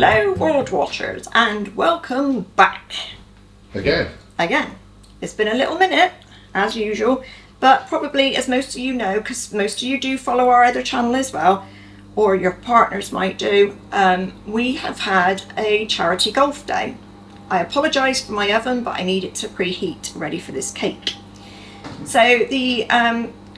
Hello world watchers and welcome back. Again. It's been a little minute as usual, but probably, as most of you know, because most of you do follow our other channel as well, or your partners might do, we have had a charity golf day. I apologise for my oven, but I need it to preheat ready for this cake. So the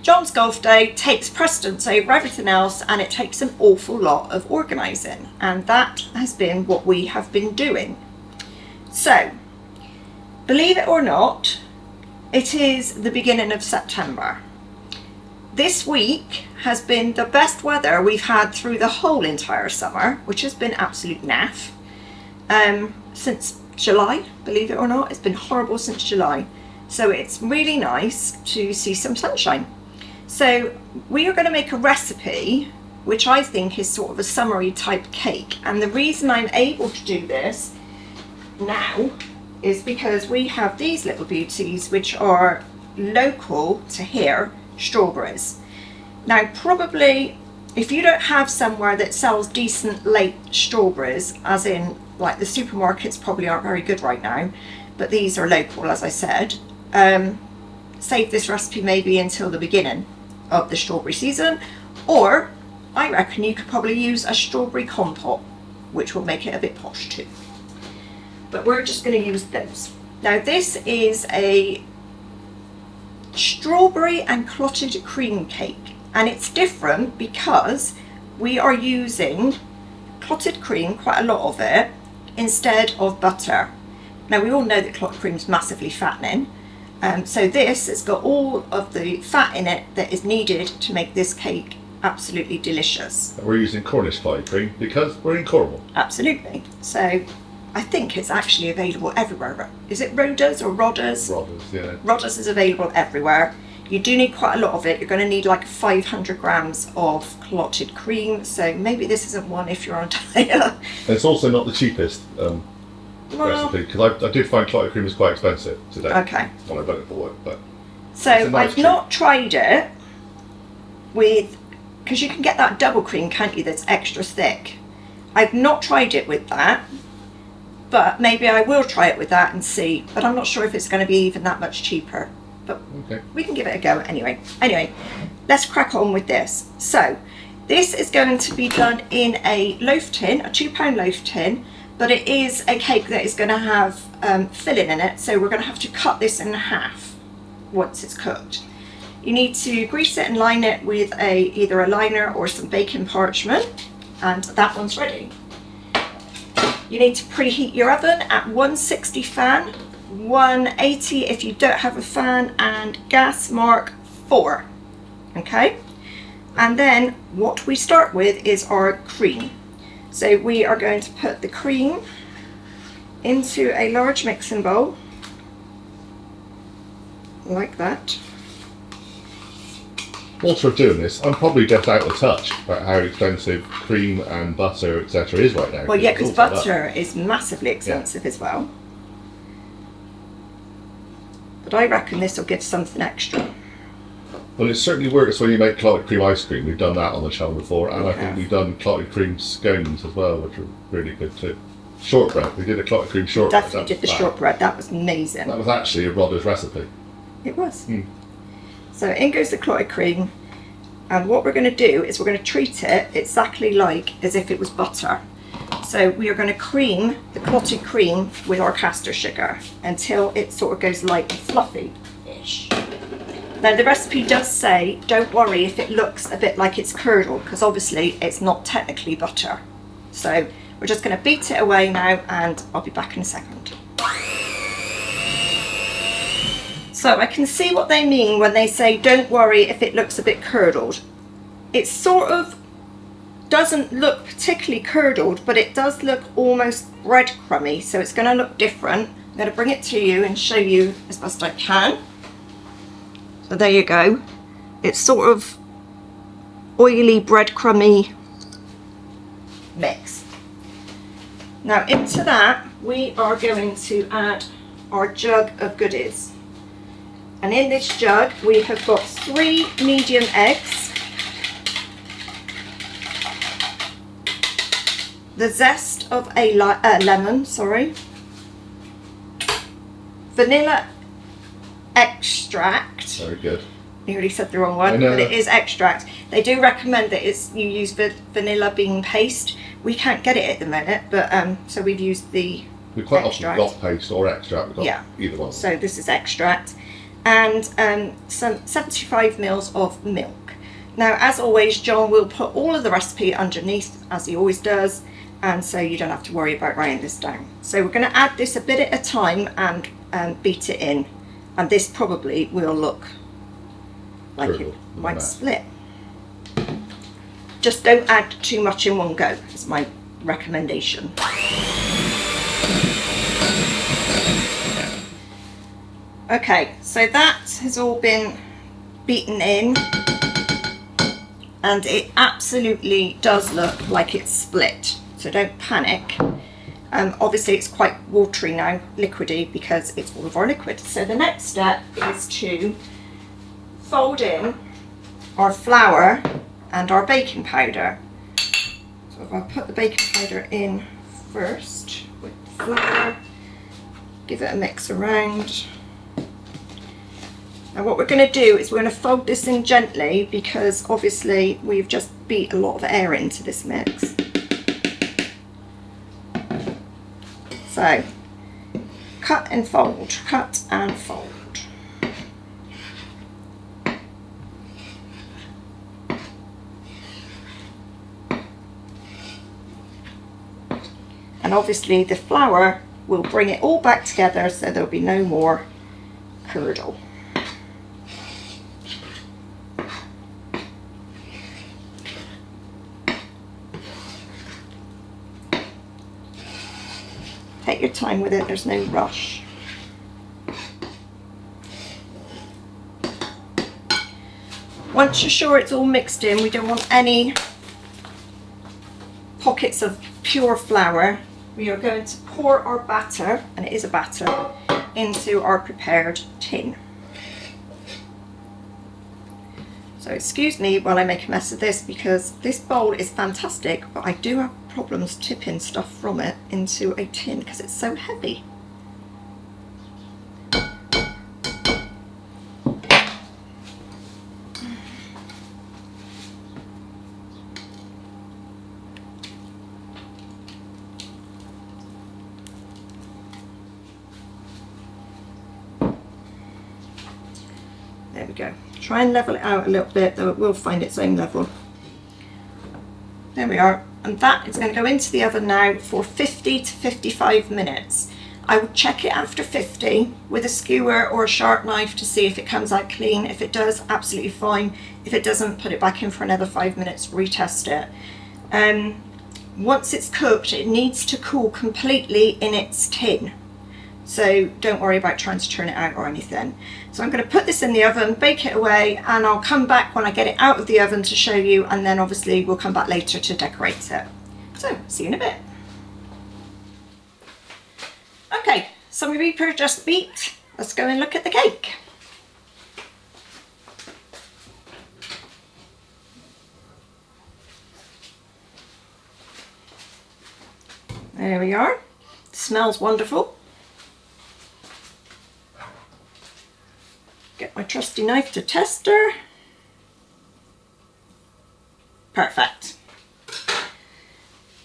John's Golf Day takes precedence over everything else, and it takes an awful lot of organising, and that has been what we have been doing. So, believe it or not, it is the beginning of September. This week has been the best weather we've had through the whole entire summer, which has been absolute naff. Since July, believe it or not, it's been horrible since July. So it's really nice to see some sunshine. So we are going to make a recipe which I think is sort of a summery type cake, and the reason I'm able to do this now is because we have these little beauties which are local to here, strawberries. Now probably if you don't have somewhere that sells decent late strawberries, as in like the supermarkets probably aren't very good right now, but these are local as I said, save this recipe maybe until the beginning of the strawberry season, or I reckon you could probably use a strawberry compote, which will make it a bit posh too. But we're just going to use those. Now this is a strawberry and clotted cream cake, and it's different because we are using clotted cream, quite a lot of it, instead of butter. Now we all know that clotted cream is massively fattening. So this has got all of the fat in it that is needed to make this cake absolutely delicious. We're using Cornish clotted cream because we're in Cornwall. Absolutely. So I think it's actually available everywhere. Is it Rodas or Rodas? Rodas, yeah. Rodas is available everywhere. You do need quite a lot of it. You're going to need like 500 grams of clotted cream. So maybe this isn't one if you're on diet. And it's also not the cheapest recipe, because I did find clotted cream is quite expensive today. Okay. When I bought it for it, but so nice I've not tried it with, because you can get that double cream, can't you, that's extra thick. I've not tried it with that, but maybe I will try it with that and see, but I'm not sure if it's going to be even that much cheaper, but okay, we can give it a go anyway. Let's crack on with this. So this is going to be done in a loaf tin, a 2-pound loaf tin, but it is a cake that is going to have filling in it, so we're going to have to cut this in half once it's cooked. You need to grease it and line it with either a liner or some baking parchment, and that one's ready. You need to preheat your oven at 160 fan, 180 if you don't have a fan, and gas mark 4. Okay, and then what we start with is our cream. So we are going to put the cream into a large mixing bowl, like that. Whilst we're doing this, I'm probably just out of touch about how expensive cream and butter, etc. is right now. Well, yeah, because butter is massively expensive as well. But I reckon this will give something extra. Well, it certainly works when you make clotted cream ice cream. We've done that on the channel before, and I think we've done clotted cream scones as well, which are really good too. Shortbread, we did a clotted cream shortbread. Definitely did the shortbread, that was amazing. That was actually a Roda's recipe. It was. So in goes the clotted cream, and what we're going to do is we're going to treat it exactly like as if it was butter. So we are going to cream the clotted cream with our caster sugar until it sort of goes light and fluffy-ish. Now the recipe does say, don't worry if it looks a bit like it's curdled, because obviously it's not technically butter. So we're just going to beat it away now, and I'll be back in a second. So I can see what they mean when they say, don't worry if it looks a bit curdled. It sort of doesn't look particularly curdled, but it does look almost breadcrumby, so it's going to look different. I'm going to bring it to you and show you as best I can. So there you go. It's sort of oily, breadcrumby mix. Now into that we are going to add our jug of goodies. And in this jug we have got 3 medium eggs, the zest of a lemon, sorry, vanilla extract. Very good. Nearly said the wrong one, but it is extract. They do recommend that you use vanilla bean paste. We can't get it at the minute, but so we've used the We quite extract. often got paste or extract. We've got either one. So this is extract, and some 75 mils of milk. Now, as always, John will put all of the recipe underneath, as he always does, and so you don't have to worry about writing this down. So we're going to add this a bit at a time and beat it in, and this probably will look like it might split. Just don't add too much in one go, is my recommendation. Okay, so that has all been beaten in, and it absolutely does look like it's split, so don't panic. Obviously it's quite watery now, liquidy, because it's all of our liquid. So the next step is to fold in our flour and our baking powder. So if I put the baking powder in first with the flour, give it a mix around. Now what we're going to do is we're going to fold this in gently, because obviously we've just beat a lot of air into this mix. So cut and fold, cut and fold. And obviously the flour will bring it all back together, so there'll be no more curdle. Take your time with it, there's no rush. Once you're sure it's all mixed in, we don't want any pockets of pure flour. We are going to pour our batter, and it is a batter, into our prepared tin. So excuse me while I make a mess of this, because this bowl is fantastic, but I do have problems tipping stuff from it into a tin because it's so heavy. There we go. Try and level it out a little bit, though it will find its own level. There we are. And that is going to go into the oven now for 50 to 55 minutes. I would check it after 50 with a skewer or a sharp knife to see if it comes out clean. If it does, absolutely fine. If it doesn't, put it back in for another 5 minutes, retest it. Once it's cooked, it needs to cool completely in its tin. So don't worry about trying to turn it out or anything. So I'm going to put this in the oven, bake it away, and I'll come back when I get it out of the oven to show you, and then obviously we'll come back later to decorate it. So see you in a bit. Okay, some of you are just beat. Let's go and look at the cake. There we are. It smells wonderful. Get my trusty knife to test her. Perfect.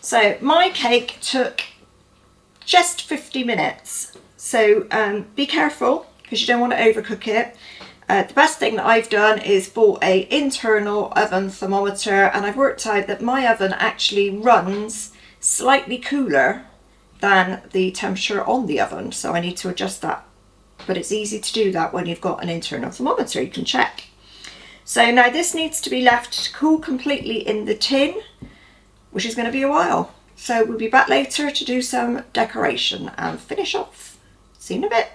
So my cake took just 50 minutes. So be careful, because you don't want to overcook it. The best thing that I've done is bought an internal oven thermometer, and I've worked out that my oven actually runs slightly cooler than the temperature on the oven. So I need to adjust that. But it's easy to do that when you've got an internal thermometer, you can check. So now this needs to be left to cool completely in the tin, which is going to be a while. So we'll be back later to do some decoration and finish off. See you in a bit.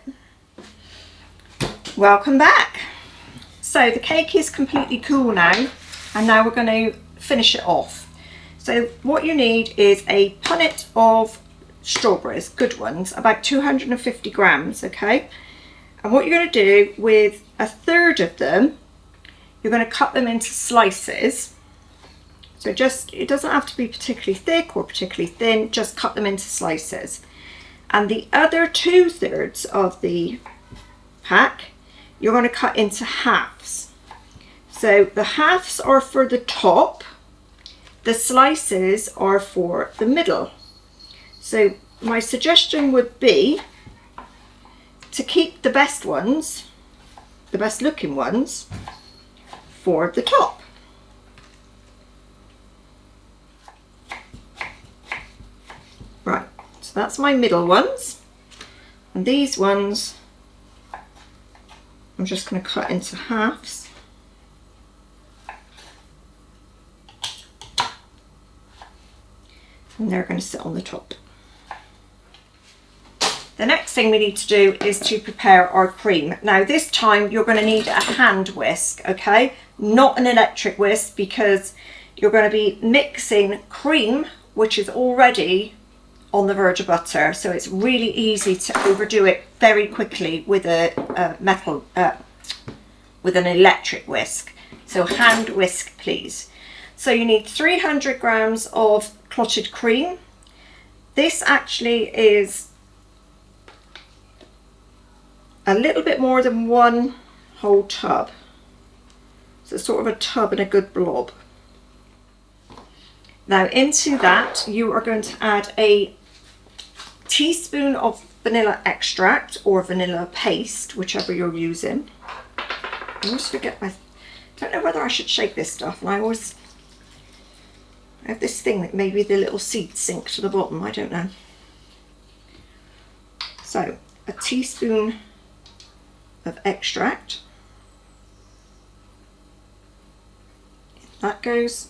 Welcome back. So the cake is completely cool now, and now we're going to finish it off. So what you need is a punnet of strawberries, good ones, about 250 grams, okay? And what you're going to do with a third of them, you're going to cut them into slices. So just, it doesn't have to be particularly thick or particularly thin, just cut them into slices. And the other 2/3 of the pack, you're going to cut into halves. So the halves are for the top, the slices are for the middle. So my suggestion would be to keep the best ones, the best looking ones, for the top. Right, so that's my middle ones. And these ones, I'm just going to cut into halves. And they're going to sit on the top. The next thing we need to do is to prepare our cream. Now this time you're going to need a hand whisk, okay? Not an electric whisk, because you're going to be mixing cream which is already on the verge of butter. So it's really easy to overdo it very quickly with with an electric whisk. So hand whisk please. So you need 300 grams of clotted cream. This actually is a little bit more than one whole tub. So it's sort of a tub and a good blob. Now into that you are going to add a teaspoon of vanilla extract or vanilla paste, whichever you're using. I always forget don't know whether I should shake this stuff, and I have this thing that maybe the little seeds sink to the bottom, I don't know. So a teaspoon of extract. That goes.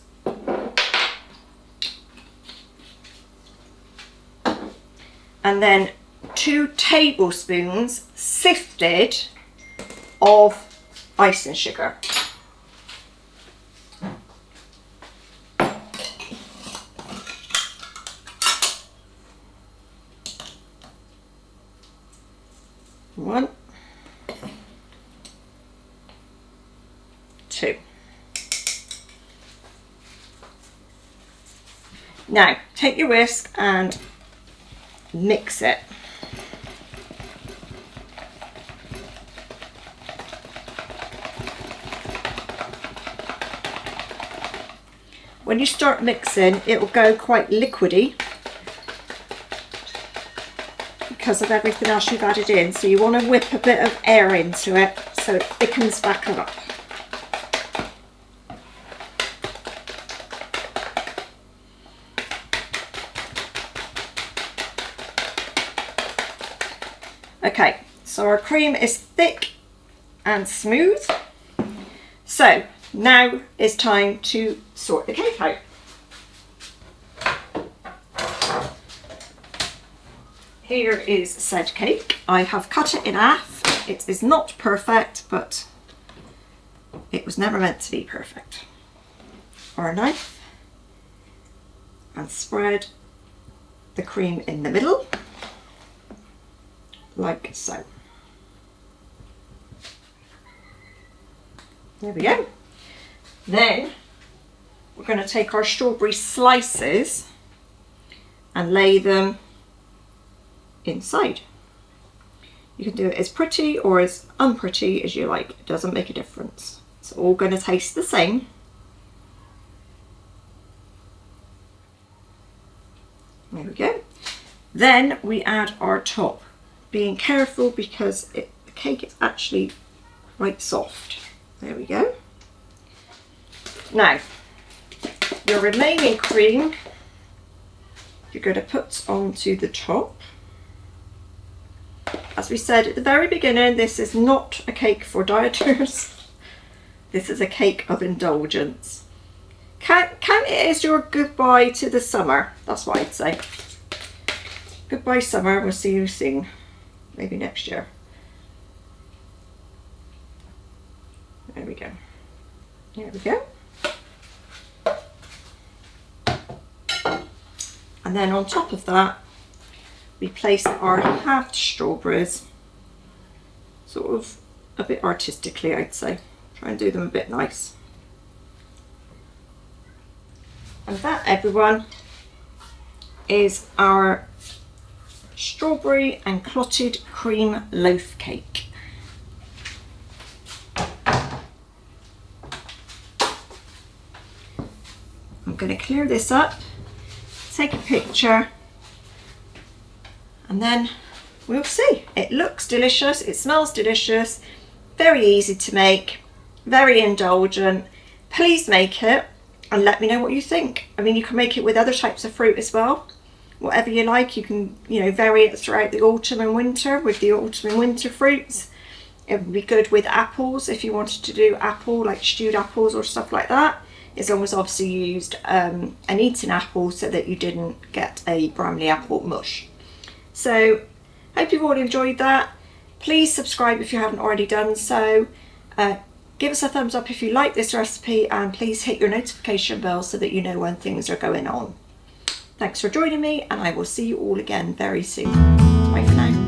And then 2 tablespoons sifted of icing sugar. One, 2. Now take your whisk and mix it. When you start mixing, it will go quite liquidy because of everything else you've added in. So you want to whip a bit of air into it so it thickens back up. Okay, so our cream is thick and smooth. So now it's time to sort the cake out. Here is said cake. I have cut it in half. It is not perfect, but it was never meant to be perfect. Or a knife, and spread the cream in the middle, like so. There we go. Then we're going to take our strawberry slices and lay them inside. You can do it as pretty or as unpretty as you like. It doesn't make a difference. It's all going to taste the same. There we go. Then we add our top, being careful because the cake is actually quite soft. There we go. Now, your remaining cream you're going to put onto the top. As we said at the very beginning, this is not a cake for dieters. This is a cake of indulgence. Count it as your goodbye to the summer. That's what I'd say. Goodbye summer, we'll see you soon. Maybe next year. There we go. There we go. And then on top of that, we place our halved strawberries, sort of a bit artistically, I'd say. Try and do them a bit nice. And that, everyone, is our strawberry and clotted cream loaf cake. I'm going to clear this up, take a picture, and then we'll see. It looks delicious, it smells delicious, very easy to make, very indulgent. Please make it and let me know what you think. I mean, you can make it with other types of fruit as well. Whatever you like, you can, you know, vary it throughout the autumn and winter with the autumn and winter fruits. It would be good with apples if you wanted to do apple, like stewed apples or stuff like that. As long as obviously you used an eaten apple so that you didn't get a Bramley apple mush. So, hope you've all enjoyed that. Please subscribe if you haven't already done so. Give us a thumbs up if you like this recipe, and please hit your notification bell so that you know when things are going on. Thanks for joining me, and I will see you all again very soon. Bye for now.